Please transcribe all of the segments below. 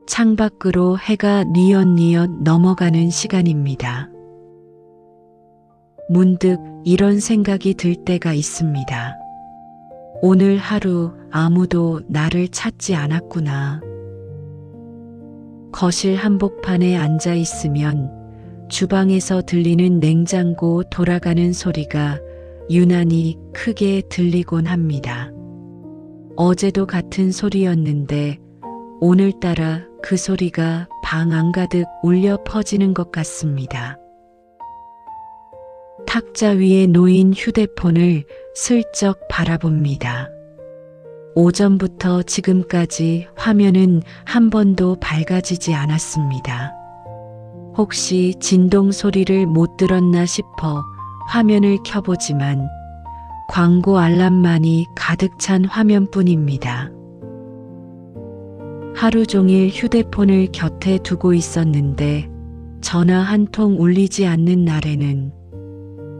창밖으로 해가 뉘엿뉘엿 넘어가는 시간입니다. 문득 이런 생각이 들 때가 있습니다. 오늘 하루 아무도 나를 찾지 않았구나. 거실 한복판에 앉아 있으면 주방에서 들리는 냉장고 돌아가는 소리가 유난히 크게 들리곤 합니다. 어제도 같은 소리였는데 오늘따라 그 소리가 방 안가득 울려 퍼지는 것 같습니다. 탁자 위에 놓인 휴대폰을 슬쩍 바라봅니다. 오전부터 지금까지 화면은 한 번도 밝아지지 않았습니다. 혹시 진동 소리를 못 들었나 싶어 화면을 켜보지만 광고 알람만이 가득 찬 화면뿐입니다. 하루 종일 휴대폰을 곁에 두고 있었는데 전화 한 통 울리지 않는 날에는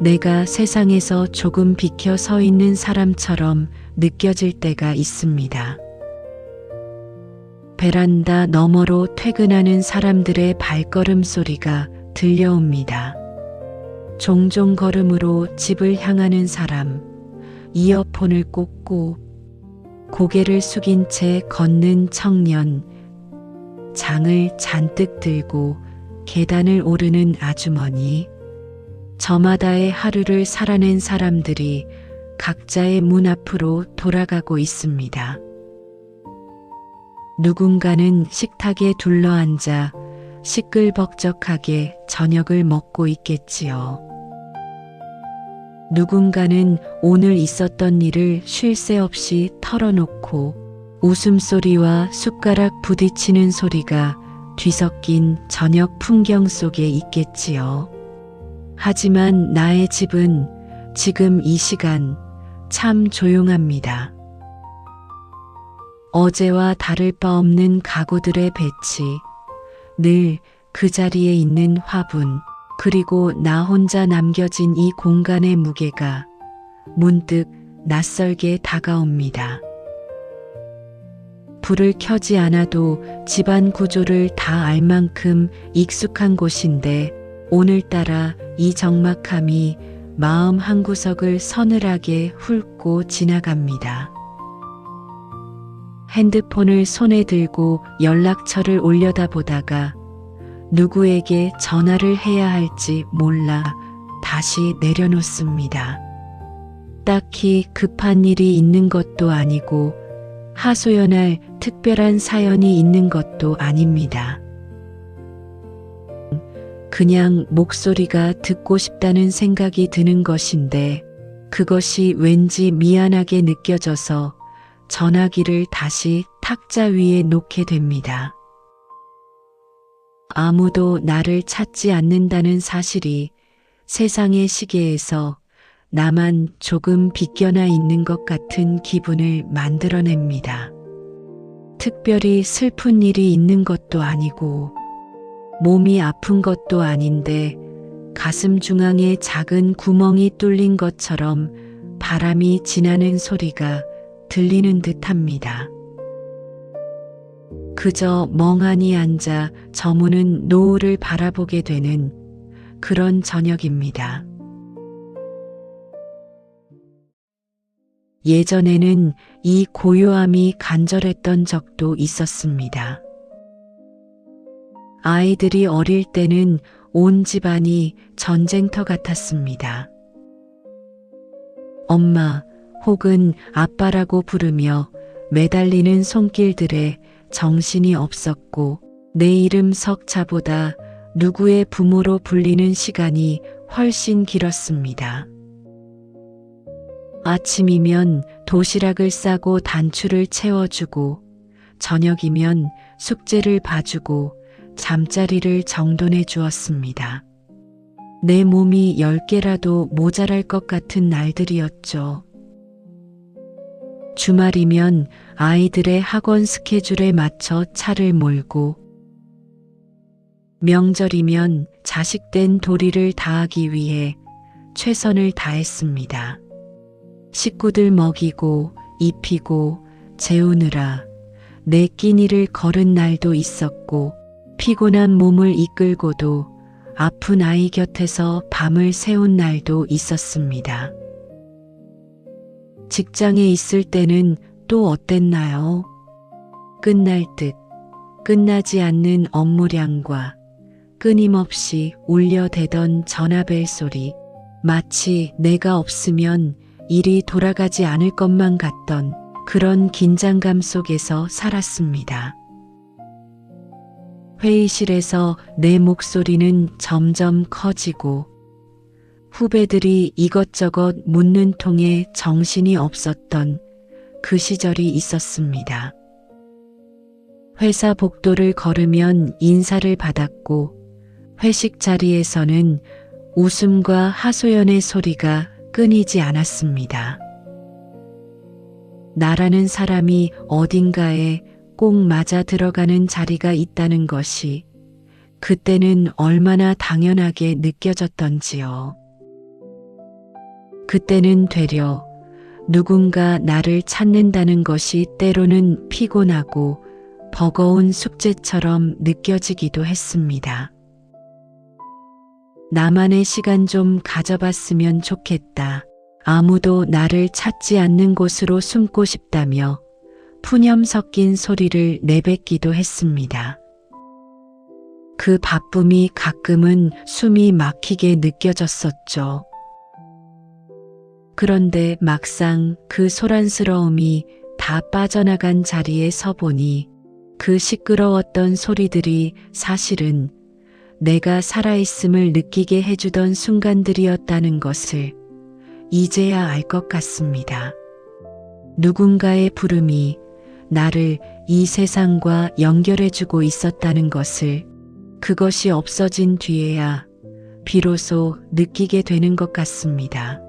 내가 세상에서 조금 비켜 서 있는 사람처럼 느껴질 때가 있습니다. 베란다 너머로 퇴근하는 사람들의 발걸음 소리가 들려옵니다. 종종 걸음으로 집을 향하는 사람, 이어폰을 꽂고 고개를 숙인 채 걷는 청년, 장을 잔뜩 들고 계단을 오르는 아주머니, 저마다의 하루를 살아낸 사람들이 각자의 문 앞으로 돌아가고 있습니다. 누군가는 식탁에 둘러앉아 시끌벅적하게 저녁을 먹고 있겠지요. 누군가는 오늘 있었던 일을 쉴 새 없이 털어놓고 웃음소리와 숟가락 부딪히는 소리가 뒤섞인 저녁 풍경 속에 있겠지요. 하지만 나의 집은 지금 이 시간 참 조용합니다. 어제와 다를 바 없는 가구들의 배치, 늘 그 자리에 있는 화분, 그리고 나 혼자 남겨진 이 공간의 무게가 문득 낯설게 다가옵니다. 불을 켜지 않아도 집안 구조를 다 알 만큼 익숙한 곳인데 오늘따라 이 적막함이 마음 한구석을 서늘하게 훑고 지나갑니다. 핸드폰을 손에 들고 연락처를 올려다보다가 누구에게 전화를 해야 할지 몰라 다시 내려놓습니다. 딱히 급한 일이 있는 것도 아니고 하소연할 특별한 사연이 있는 것도 아닙니다. 그냥 목소리가 듣고 싶다는 생각이 드는 것인데 그것이 왠지 미안하게 느껴져서 전화기를 다시 탁자 위에 놓게 됩니다. 아무도 나를 찾지 않는다는 사실이 세상의 시계에서 나만 조금 비껴나 있는 것 같은 기분을 만들어냅니다. 특별히 슬픈 일이 있는 것도 아니고 몸이 아픈 것도 아닌데 가슴 중앙에 작은 구멍이 뚫린 것처럼 바람이 지나는 소리가 들리는 듯합니다. 그저 멍하니 앉아 저무는 노을을 바라보게 되는 그런 저녁입니다. 예전에는 이 고요함이 간절했던 적도 있었습니다. 아이들이 어릴 때는 온 집안이 전쟁터 같았습니다. 엄마 혹은 아빠라고 부르며 매달리는 손길들에 정신이 없었고 내 이름 석자보다 누구의 부모로 불리는 시간이 훨씬 길었습니다. 아침이면 도시락을 싸고 단추를 채워주고 저녁이면 숙제를 봐주고 잠자리를 정돈해 주었습니다. 내 몸이 10개라도 모자랄 것 같은 날들이었죠. 주말이면 아이들의 학원 스케줄에 맞춰 차를 몰고 명절이면 자식된 도리를 다하기 위해 최선을 다했습니다. 식구들 먹이고 입히고 재우느라 내 끼니를 걸은 날도 있었고 피곤한 몸을 이끌고도 아픈 아이 곁에서 밤을 새운 날도 있었습니다. 직장에 있을 때는 또 어땠나요? 끝날 듯 끝나지 않는 업무량과 끊임없이 울려대던 전화벨 소리, 마치 내가 없으면 일이 돌아가지 않을 것만 같던 그런 긴장감 속에서 살았습니다. 회의실에서 내 목소리는 점점 커지고 후배들이 이것저것 묻는 통에 정신이 없었던 그 시절이 있었습니다. 회사 복도를 걸으면 인사를 받았고 회식 자리에서는 웃음과 하소연의 소리가 끊이지 않았습니다. 나라는 사람이 어딘가에 꼭 맞아 들어가는 자리가 있다는 것이 그때는 얼마나 당연하게 느껴졌던지요. 그때는 되려 누군가 나를 찾는다는 것이 때로는 피곤하고 버거운 숙제처럼 느껴지기도 했습니다. 나만의 시간 좀 가져봤으면 좋겠다. 아무도 나를 찾지 않는 곳으로 숨고 싶다며 푸념 섞인 소리를 내뱉기도 했습니다. 그 바쁨이 가끔은 숨이 막히게 느껴졌었죠. 그런데 막상 그 소란스러움이 다 빠져나간 자리에 서보니 그 시끄러웠던 소리들이 사실은 내가 살아있음을 느끼게 해주던 순간들이었다는 것을 이제야 알 것 같습니다. 누군가의 부름이 나를 이 세상과 연결해주고 있었다는 것을 그것이 없어진 뒤에야 비로소 느끼게 되는 것 같습니다.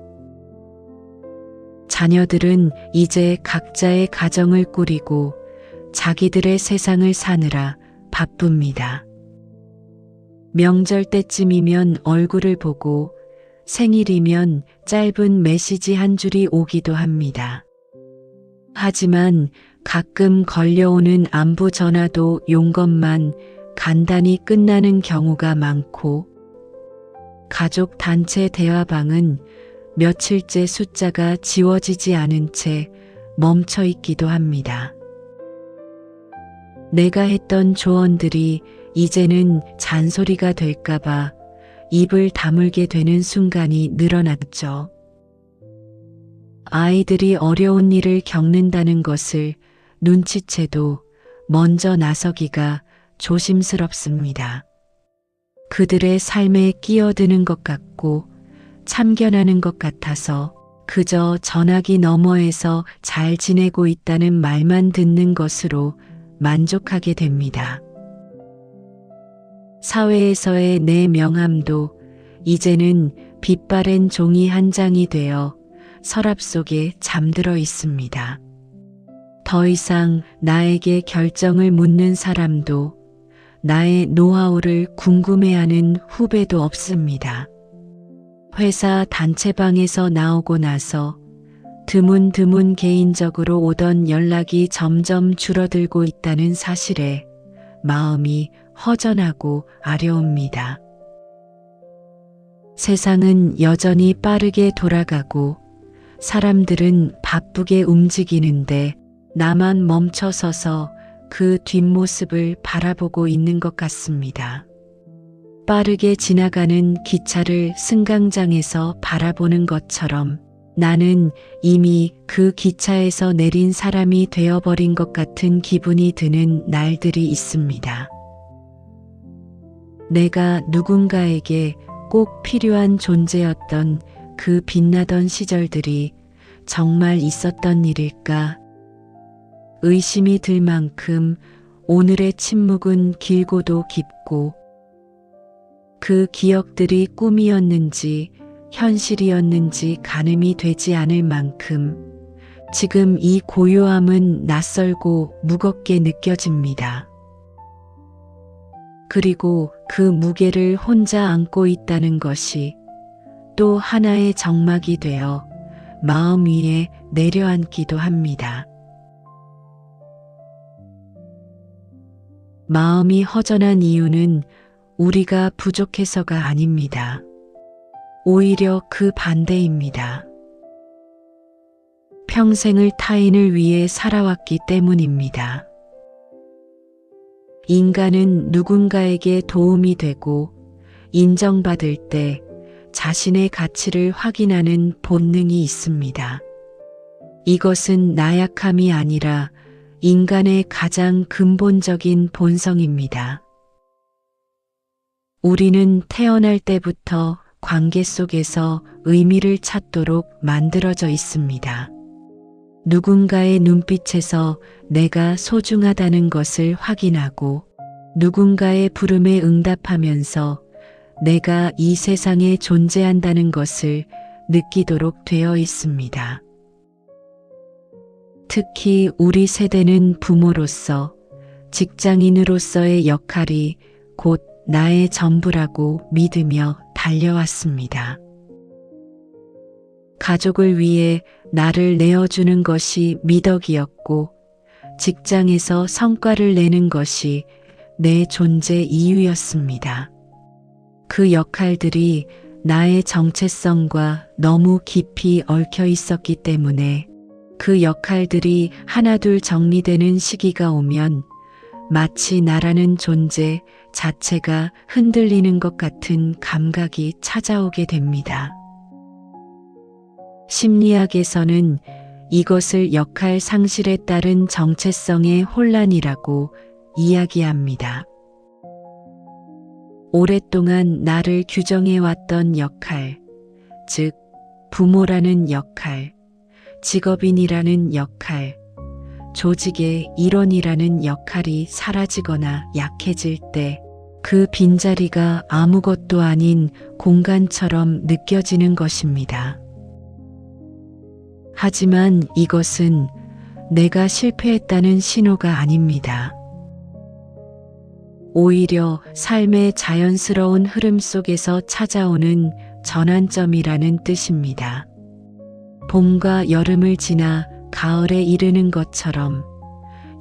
자녀들은 이제 각자의 가정을 꾸리고 자기들의 세상을 사느라 바쁩니다. 명절 때쯤이면 얼굴을 보고 생일이면 짧은 메시지 한 줄이 오기도 합니다. 하지만 가끔 걸려오는 안부 전화도 용건만 간단히 끝나는 경우가 많고 가족 단체 대화방은 며칠째 숫자가 지워지지 않은 채 멈춰 있기도 합니다. 내가 했던 조언들이 이제는 잔소리가 될까봐 입을 다물게 되는 순간이 늘어났죠. 아이들이 어려운 일을 겪는다는 것을 눈치채도 먼저 나서기가 조심스럽습니다. 그들의 삶에 끼어드는 것 같고 참견하는 것 같아서 그저 전화기 너머에서 잘 지내고 있다는 말만 듣는 것으로 만족하게 됩니다. 사회에서의 내 명함도 이제는 빛바랜 종이 한 장이 되어 서랍 속에 잠들어 있습니다. 더 이상 나에게 결정을 묻는 사람도 나의 노하우를 궁금해하는 후배도 없습니다. 회사 단체방에서 나오고 나서 드문드문 개인적으로 오던 연락이 점점 줄어들고 있다는 사실에 마음이 허전하고 아려옵니다. 세상은 여전히 빠르게 돌아가고 사람들은 바쁘게 움직이는데 나만 멈춰서서 그 뒷모습을 바라보고 있는 것 같습니다. 빠르게 지나가는 기차를 승강장에서 바라보는 것처럼 나는 이미 그 기차에서 내린 사람이 되어버린 것 같은 기분이 드는 날들이 있습니다. 내가 누군가에게 꼭 필요한 존재였던 그 빛나던 시절들이 정말 있었던 일일까? 의심이 들 만큼 오늘의 침묵은 길고도 깊고 그 기억들이 꿈이었는지 현실이었는지 가늠이 되지 않을 만큼 지금 이 고요함은 낯설고 무겁게 느껴집니다. 그리고 그 무게를 혼자 안고 있다는 것이 또 하나의 적막이 되어 마음 위에 내려앉기도 합니다. 마음이 허전한 이유는 우리가 부족해서가 아닙니다. 오히려 그 반대입니다. 평생을 타인을 위해 살아왔기 때문입니다. 인간은 누군가에게 도움이 되고 인정받을 때 자신의 가치를 확인하는 본능이 있습니다. 이것은 나약함이 아니라 인간의 가장 근본적인 본성입니다. 우리는 태어날 때부터 관계 속에서 의미를 찾도록 만들어져 있습니다. 누군가의 눈빛에서 내가 소중하다는 것을 확인하고 누군가의 부름에 응답하면서 내가 이 세상에 존재한다는 것을 느끼도록 되어 있습니다. 특히 우리 세대는 부모로서, 직장인으로서의 역할이 곧 나의 전부라고 믿으며 달려왔습니다. 가족을 위해 나를 내어주는 것이 미덕이었고, 직장에서 성과를 내는 것이 내 존재 이유였습니다. 그 역할들이 나의 정체성과 너무 깊이 얽혀 있었기 때문에 그 역할들이 하나둘 정리되는 시기가 오면 마치 나라는 존재 자체가 흔들리는 것 같은 감각이 찾아오게 됩니다. 심리학에서는 이것을 역할 상실에 따른 정체성의 혼란이라고 이야기합니다. 오랫동안 나를 규정해왔던 역할, 즉 부모라는 역할, 직업인이라는 역할, 조직의 일원이라는 역할이 사라지거나 약해질 때 그 빈자리가 아무것도 아닌 공간처럼 느껴지는 것입니다. 하지만 이것은 내가 실패했다는 신호가 아닙니다. 오히려 삶의 자연스러운 흐름 속에서 찾아오는 전환점이라는 뜻입니다. 봄과 여름을 지나 가을에 이르는 것처럼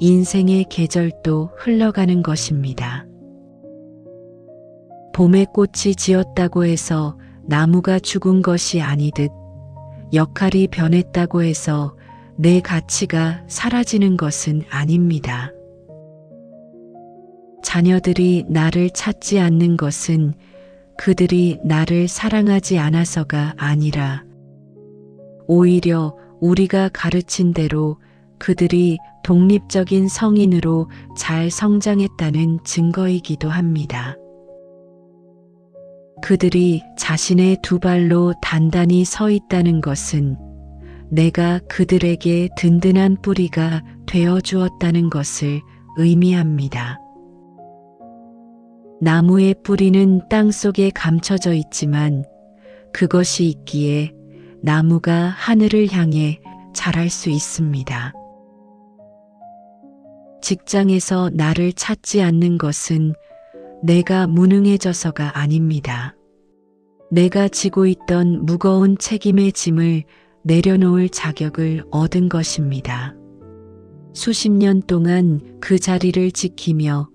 인생의 계절도 흘러가는 것입니다. 봄에 꽃이 지었다고 해서 나무가 죽은 것이 아니듯 역할이 변했다고 해서 내 가치가 사라지는 것은 아닙니다. 자녀들이 나를 찾지 않는 것은 그들이 나를 사랑하지 않아서가 아니라 오히려 우리가 가르친 대로 그들이 독립적인 성인으로 잘 성장했다는 증거이기도 합니다. 그들이 자신의 두 발로 단단히 서 있다는 것은 내가 그들에게 든든한 뿌리가 되어 주었다는 것을 의미합니다. 나무의 뿌리는 땅 속에 감춰져 있지만 그것이 있기에 나무가 하늘을 향해 자랄 수 있습니다. 직장에서 나를 찾지 않는 것은 내가 무능해져서가 아닙니다. 내가 지고 있던 무거운 책임의 짐을 내려놓을 자격을 얻은 것입니다. 수십 년 동안 그 자리를 지키며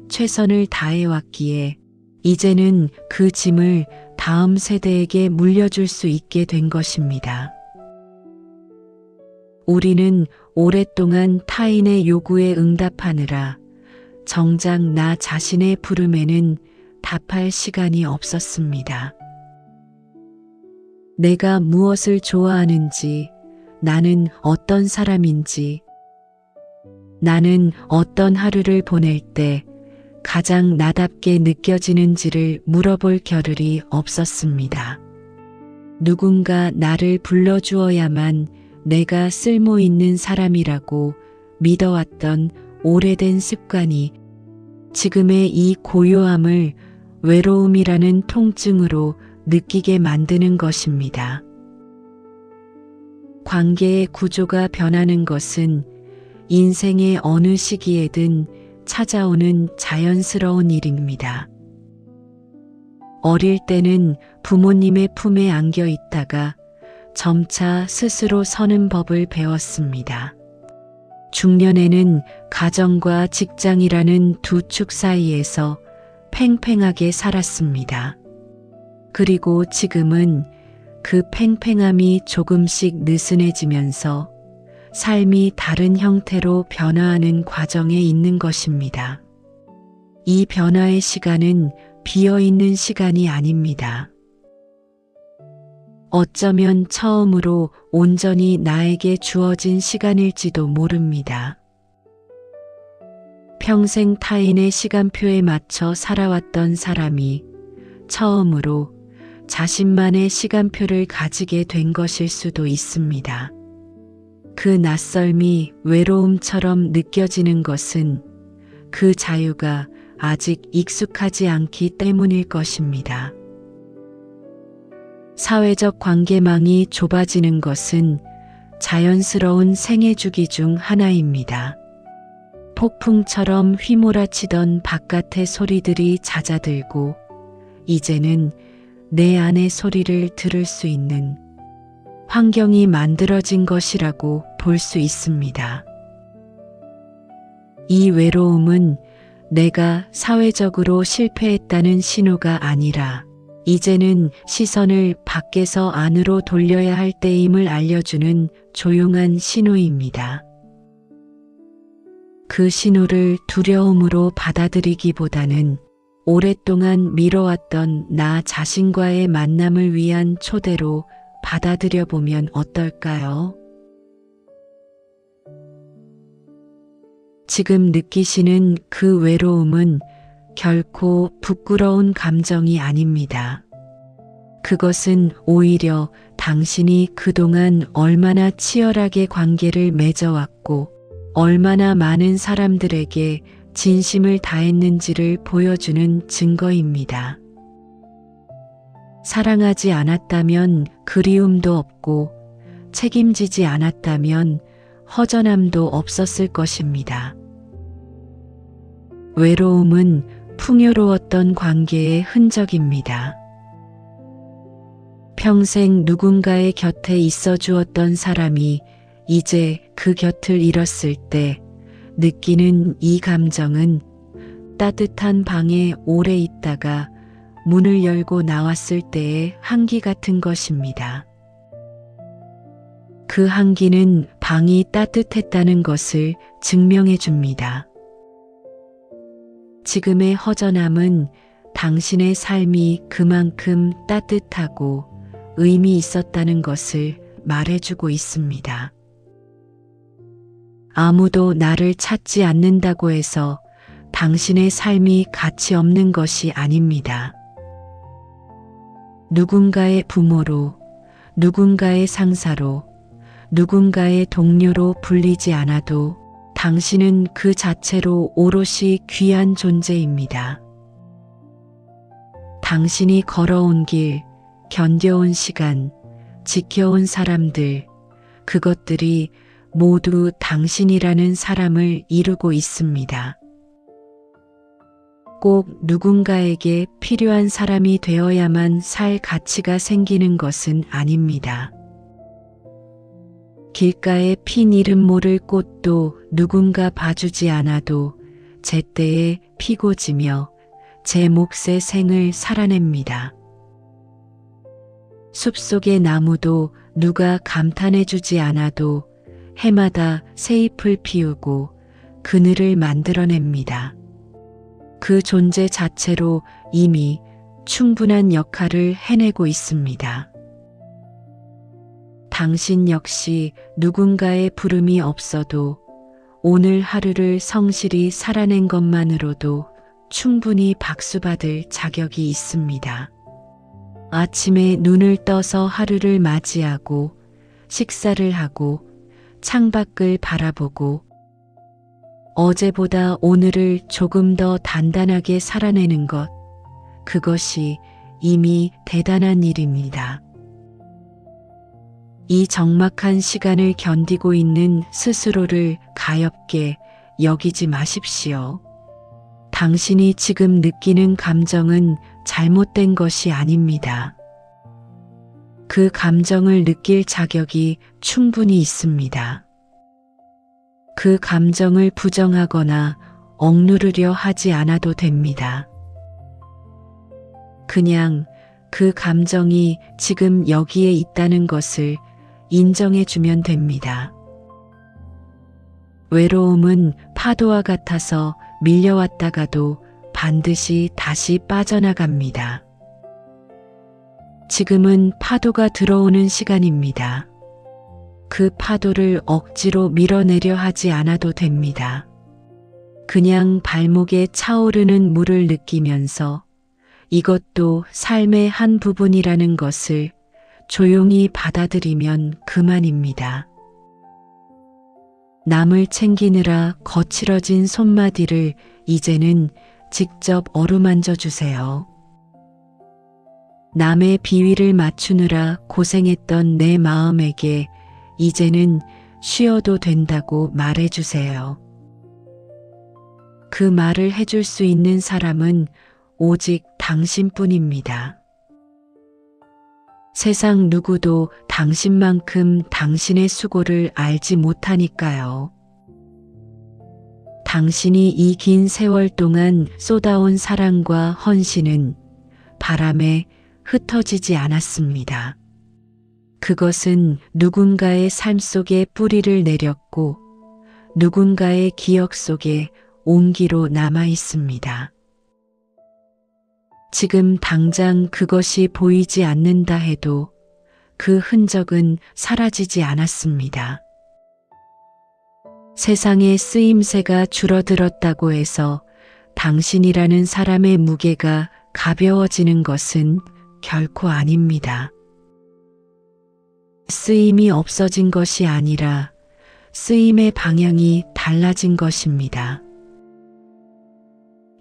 최선을 다해왔기에 이제는 그 짐을 다음 세대에게 물려줄 수 있게 된 것입니다. 우리는 오랫동안 타인의 요구에 응답하느라 정작 나 자신의 부름에는 답할 시간이 없었습니다. 내가 무엇을 좋아하는지, 나는 어떤 사람인지, 나는 어떤 하루를 보낼 때 가장 나답게 느껴지는지를 물어볼 겨를이 없었습니다. 누군가 나를 불러주어야만 내가 쓸모 있는 사람이라고 믿어왔던 오래된 습관이 지금의 이 고요함을 외로움이라는 통증으로 느끼게 만드는 것입니다. 관계의 구조가 변하는 것은 인생의 어느 시기에든 찾아오는 자연스러운 일입니다. 어릴 때는 부모님의 품에 안겨 있다가 점차 스스로 서는 법을 배웠습니다. 중년에는 가정과 직장이라는 두 축 사이에서 팽팽하게 살았습니다. 그리고 지금은 그 팽팽함이 조금씩 느슨해지면서 삶이 다른 형태로 변화하는 과정에 있는 것입니다. 이 변화의 시간은 비어있는 시간이 아닙니다. 어쩌면 처음으로 온전히 나에게 주어진 시간일지도 모릅니다. 평생 타인의 시간표에 맞춰 살아왔던 사람이 처음으로 자신만의 시간표를 가지게 된 것일 수도 있습니다. 그 낯설미, 외로움처럼 느껴지는 것은 그 자유가 아직 익숙하지 않기 때문일 것입니다. 사회적 관계망이 좁아지는 것은 자연스러운 생애 주기 중 하나입니다. 폭풍처럼 휘몰아치던 바깥의 소리들이 잦아들고 이제는 내 안의 소리를 들을 수 있는 환경이 만들어진 것이라고 볼 수 있습니다. 이 외로움은 내가 사회적으로 실패했다는 신호가 아니라 이제는 시선을 밖에서 안으로 돌려야 할 때임을 알려주는 조용한 신호입니다. 그 신호를 두려움으로 받아들이기보다는 오랫동안 미뤄왔던 나 자신과의 만남을 위한 초대로 받아들여 보면 어떨까요? 지금 느끼시는 그 외로움은 결코 부끄러운 감정이 아닙니다. 그것은 오히려 당신이 그동안 얼마나 치열하게 관계를 맺어왔고 얼마나 많은 사람들에게 진심을 다했는지를 보여주는 증거입니다. 사랑하지 않았다면 그리움도 없고 책임지지 않았다면 허전함도 없었을 것입니다. 외로움은 풍요로웠던 관계의 흔적입니다. 평생 누군가의 곁에 있어 주었던 사람이 이제 그 곁을 잃었을 때 느끼는 이 감정은 따뜻한 방에 오래 있다가 문을 열고 나왔을 때의 한기 같은 것입니다. 그 한기는 방이 따뜻했다는 것을 증명해 줍니다. 지금의 허전함은 당신의 삶이 그만큼 따뜻하고 의미 있었다는 것을 말해주고 있습니다. 아무도 나를 찾지 않는다고 해서 당신의 삶이 가치 없는 것이 아닙니다. 누군가의 부모로, 누군가의 상사로, 누군가의 동료로 불리지 않아도 당신은 그 자체로 오롯이 귀한 존재입니다. 당신이 걸어온 길, 견뎌온 시간, 지켜온 사람들, 그것들이 모두 당신이라는 사람을 이루고 있습니다. 꼭 누군가에게 필요한 사람이 되어야만 살 가치가 생기는 것은 아닙니다. 길가에 핀 이름 모를 꽃도 누군가 봐주지 않아도 제때에 피고 지며 제 몫의 생을 살아냅니다. 숲속의 나무도 누가 감탄해주지 않아도 해마다 새 잎을 피우고 그늘을 만들어냅니다. 그 존재 자체로 이미 충분한 역할을 해내고 있습니다. 당신 역시 누군가의 부름이 없어도 오늘 하루를 성실히 살아낸 것만으로도 충분히 박수받을 자격이 있습니다. 아침에 눈을 떠서 하루를 맞이하고 식사를 하고 창밖을 바라보고 어제보다 오늘을 조금 더 단단하게 살아내는 것, 그것이 이미 대단한 일입니다. 이 적막한 시간을 견디고 있는 스스로를 가엾게 여기지 마십시오. 당신이 지금 느끼는 감정은 잘못된 것이 아닙니다. 그 감정을 느낄 자격이 충분히 있습니다. 그 감정을 부정하거나 억누르려 하지 않아도 됩니다. 그냥 그 감정이 지금 여기에 있다는 것을 인정해 주면 됩니다. 외로움은 파도와 같아서 밀려왔다가도 반드시 다시 빠져나갑니다. 지금은 파도가 들어오는 시간입니다. 그 파도를 억지로 밀어내려 하지 않아도 됩니다. 그냥 발목에 차오르는 물을 느끼면서 이것도 삶의 한 부분이라는 것을 조용히 받아들이면 그만입니다. 남을 챙기느라 거칠어진 손마디를 이제는 직접 어루만져 주세요. 남의 비위를 맞추느라 고생했던 내 마음에게 이제는 쉬어도 된다고 말해주세요. 그 말을 해줄 수 있는 사람은 오직 당신뿐입니다. 세상 누구도 당신만큼 당신의 수고를 알지 못하니까요. 당신이 이 긴 세월 동안 쏟아온 사랑과 헌신은 바람에 흩어지지 않았습니다. 그것은 누군가의 삶 속에 뿌리를 내렸고 누군가의 기억 속에 온기로 남아 있습니다. 지금 당장 그것이 보이지 않는다 해도 그 흔적은 사라지지 않았습니다. 세상의 쓰임새가 줄어들었다고 해서 당신이라는 사람의 무게가 가벼워지는 것은 결코 아닙니다. 쓰임이 없어진 것이 아니라 쓰임의 방향이 달라진 것입니다.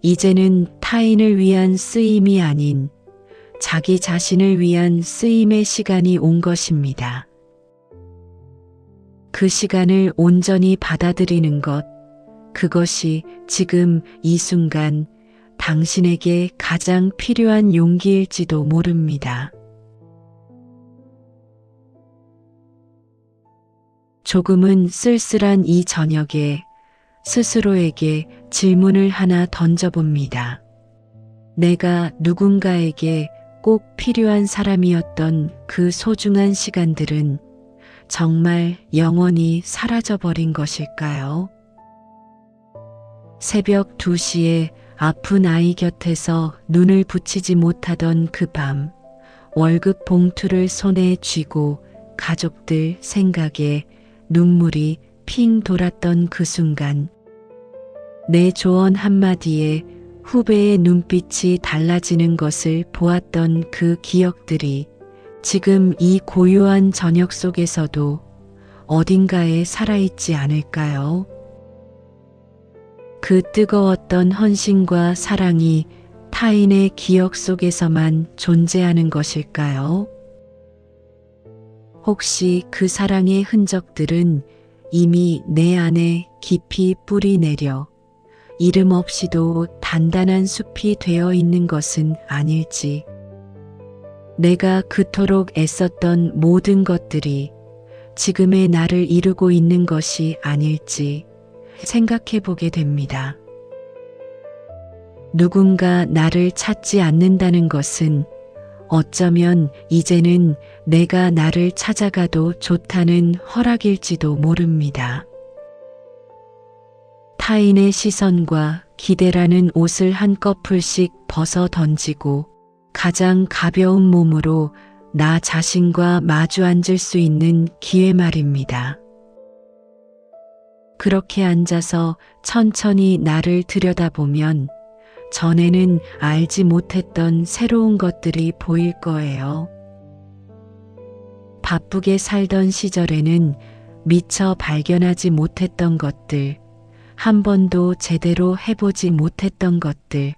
이제는 타인을 위한 쓰임이 아닌 자기 자신을 위한 쓰임의 시간이 온 것입니다. 그 시간을 온전히 받아들이는 것, 그것이 지금 이 순간 당신에게 가장 필요한 용기일지도 모릅니다. 조금은 쓸쓸한 이 저녁에 스스로에게 질문을 하나 던져봅니다. 내가 누군가에게 꼭 필요한 사람이었던 그 소중한 시간들은 정말 영원히 사라져버린 것일까요? 새벽 2시에 아픈 아이 곁에서 눈을 붙이지 못하던 그 밤, 월급 봉투를 손에 쥐고 가족들 생각에 눈물이 핑 돌았던 그 순간, 내 조언 한마디에 후배의 눈빛이 달라지는 것을 보았던 그 기억들이 지금 이 고요한 저녁 속에서도 어딘가에 살아있지 않을까요? 그 뜨거웠던 헌신과 사랑이 타인의 기억 속에서만 존재하는 것일까요? 혹시 그 사랑의 흔적들은 이미 내 안에 깊이 뿌리 내려 이름 없이도 단단한 숲이 되어 있는 것은 아닐지, 내가 그토록 애썼던 모든 것들이 지금의 나를 이루고 있는 것이 아닐지 생각해 보게 됩니다. 누군가 나를 찾지 않는다는 것은 어쩌면 이제는 내가 나를 찾아가도 좋다는 허락일지도 모릅니다. 타인의 시선과 기대라는 옷을 한꺼풀씩 벗어 던지고 가장 가벼운 몸으로 나 자신과 마주 앉을 수 있는 기회 말입니다. 그렇게 앉아서 천천히 나를 들여다보면 전에는 알지 못했던 새로운 것들이 보일 거예요. 바쁘게 살던 시절에는 미처 발견하지 못했던 것들, 한 번도 제대로 해보지 못했던 것들,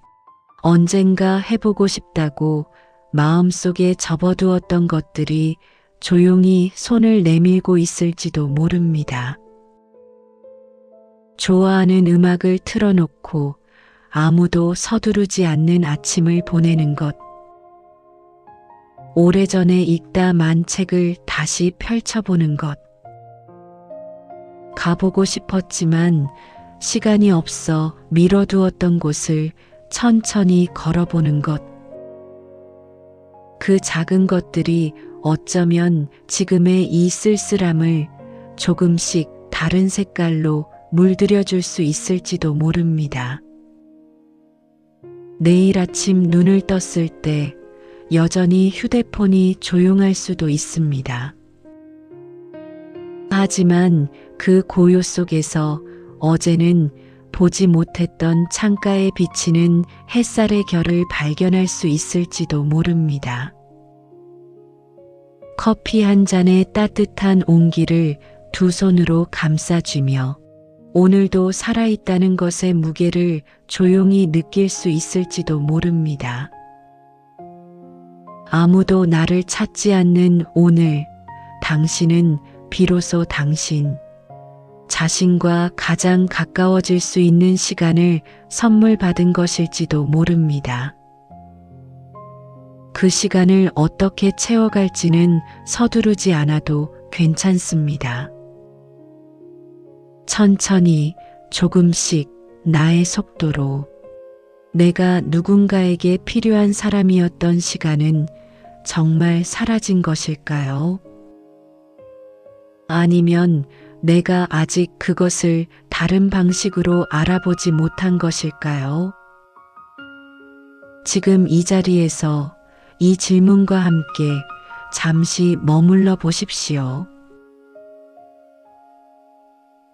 언젠가 해보고 싶다고 마음속에 접어두었던 것들이 조용히 손을 내밀고 있을지도 모릅니다. 좋아하는 음악을 틀어놓고 아무도 서두르지 않는 아침을 보내는 것, 오래전에 읽다 만 책을 다시 펼쳐보는 것, 가보고 싶었지만 시간이 없어 미뤄두었던 곳을 천천히 걸어보는 것. 그 작은 것들이 어쩌면 지금의 이 쓸쓸함을 조금씩 다른 색깔로 물들여줄 수 있을지도 모릅니다. 내일 아침 눈을 떴을 때 여전히 휴대폰이 조용할 수도 있습니다. 하지만 그 고요 속에서 어제는 보지 못했던 창가에 비치는 햇살의 결을 발견할 수 있을지도 모릅니다. 커피 한 잔의 따뜻한 온기를 두 손으로 감싸쥐며 오늘도 살아있다는 것의 무게를 조용히 느낄 수 있을지도 모릅니다. 아무도 나를 찾지 않는 오늘, 당신은 비로소 당신, 자신과 가장 가까워질 수 있는 시간을 선물 받은 것일지도 모릅니다. 그 시간을 어떻게 채워갈지는 서두르지 않아도 괜찮습니다. 천천히 조금씩 나의 속도로 내가 누군가에게 필요한 사람이었던 시간은 정말 사라진 것일까요? 아니면 내가 아직 그것을 다른 방식으로 알아보지 못한 것일까요? 지금 이 자리에서 이 질문과 함께 잠시 머물러 보십시오.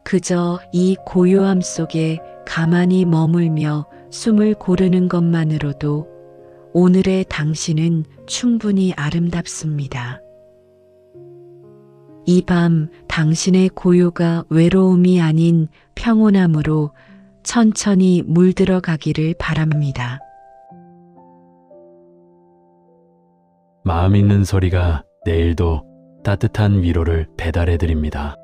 그저 이 고요함 속에 가만히 머물며 숨을 고르는 것만으로도 오늘의 당신은 충분히 아름답습니다. 이 밤 당신의 고요가 외로움이 아닌 평온함으로 천천히 물들어 가기를 바랍니다. 마음 있는 소리가 내일도 따뜻한 위로를 배달해 드립니다.